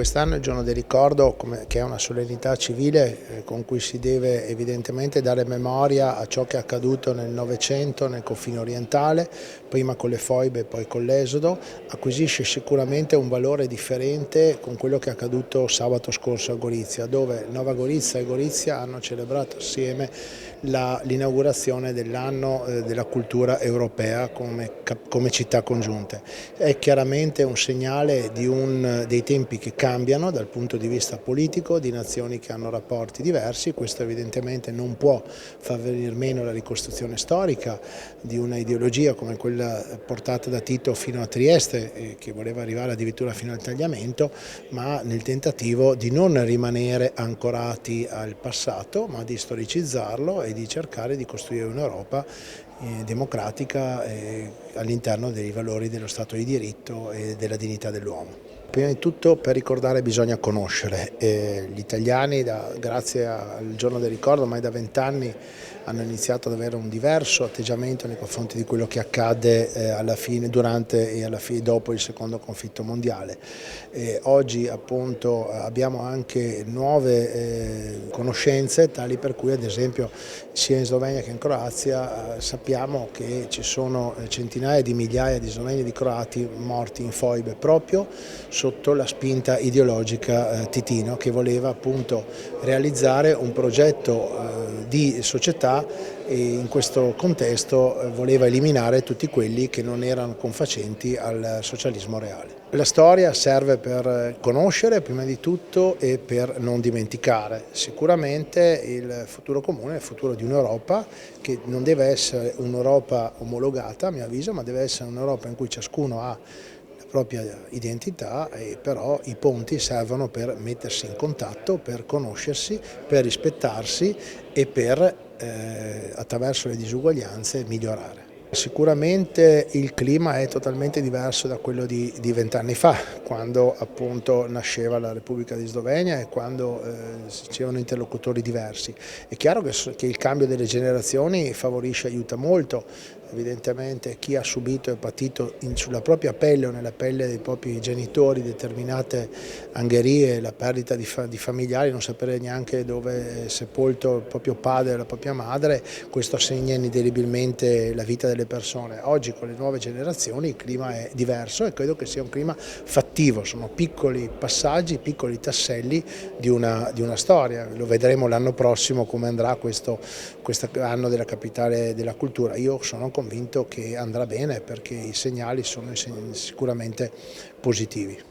Quest'anno è il giorno del ricordo, che è una solennità civile con cui si deve evidentemente dare memoria a ciò che è accaduto nel Novecento nel confine orientale, prima con le foibe e poi con l'Esodo. Acquisisce sicuramente un valore differente con quello che è accaduto sabato scorso a Gorizia, dove Nova Gorizia e Gorizia hanno celebrato assieme l'inaugurazione dell'anno della cultura europea come città congiunte. È chiaramente un segnale dei tempi che cambiano dal punto di vista politico, di nazioni che hanno rapporti diversi. Questo evidentemente non può far venir meno la ricostruzione storica di una ideologia come quella portata da Tito fino a Trieste, che voleva arrivare addirittura fino al tagliamento, ma nel tentativo di non rimanere ancorati al passato, ma di storicizzarlo e di cercare di costruire un'Europa democratica all'interno dei valori dello Stato di diritto e della dignità dell'uomo. Prima di tutto, per ricordare bisogna conoscere. Gli italiani, grazie al giorno del ricordo, ormai da 20 anni hanno iniziato ad avere un diverso atteggiamento nei confronti di quello che accadde alla fine, durante e dopo il secondo conflitto mondiale. Oggi appunto abbiamo anche nuove conoscenze, tali per cui ad esempio sia in Slovenia che in Croazia sappiamo che ci sono centinaia di migliaia di sloveni e di croati morti in foibe proprio sotto la spinta ideologica Titino, che voleva appunto realizzare un progetto di società e in questo contesto voleva eliminare tutti quelli che non erano confacenti al socialismo reale. La storia serve per conoscere prima di tutto e per non dimenticare. Sicuramente il futuro comune è il futuro di un'Europa che non deve essere un'Europa omologata, a mio avviso, ma deve essere un'Europa in cui ciascuno ha propria identità, e però i ponti servono per mettersi in contatto, per conoscersi, per rispettarsi e per attraverso le disuguaglianze migliorare. Sicuramente il clima è totalmente diverso da quello di 20 anni fa, quando appunto nasceva la Repubblica di Slovenia e quando c'erano interlocutori diversi. È chiaro che il cambio delle generazioni favorisce e aiuta molto. Evidentemente chi ha subito e patito sulla propria pelle o nella pelle dei propri genitori determinate angherie, la perdita di familiari, non sapere neanche dove è sepolto il proprio padre o la propria madre, questo segna indelebilmente la vita delle persone. Oggi con le nuove generazioni il clima è diverso e credo che sia un clima fattivo, sono piccoli passaggi, piccoli tasselli di una storia. Lo vedremo l'anno prossimo come andrà questo anno della capitale della cultura. Io sono convinto che andrà bene perché i segnali sono sicuramente positivi.